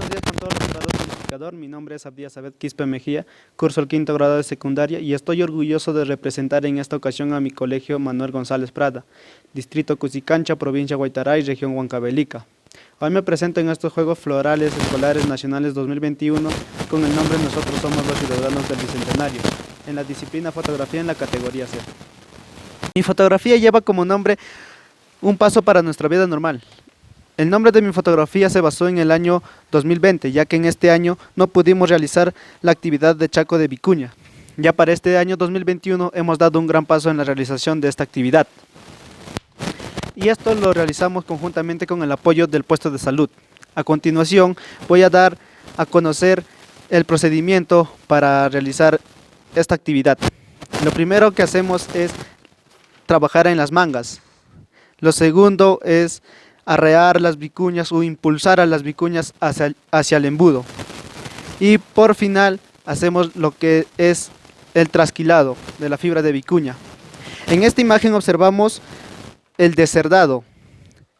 Buenos días con todos los graduados del calificador. Mi nombre es Abdías Abed Quispe Mejía, curso el quinto grado de secundaria y estoy orgulloso de representar en esta ocasión a mi colegio Manuel González Prada, distrito Cusicancha, provincia Guaytaray, región Huancavelica. Hoy me presento en estos Juegos Florales Escolares Nacionales 2021 con el nombre Nosotros somos los ciudadanos del Bicentenario, en la disciplina fotografía en la categoría C. Mi fotografía lleva como nombre Un paso para nuestra vida normal. El nombre de mi fotografía se basó en el año 2020, ya que en este año no pudimos realizar la actividad de Chaco de Vicuña. Ya para este año 2021 hemos dado un gran paso en la realización de esta actividad. Y esto lo realizamos conjuntamente con el apoyo del puesto de salud. A continuación voy a dar a conocer el procedimiento para realizar esta actividad. Lo primero que hacemos es trabajar en las mangas. Lo segundo es arrear las vicuñas o impulsar a las vicuñas hacia el embudo. Y por final hacemos lo que es el trasquilado de la fibra de vicuña. En esta imagen observamos el descerdado.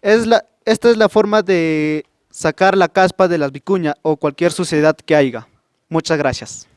Esta es la forma de sacar la caspa de las vicuñas o cualquier suciedad que haya. Muchas gracias.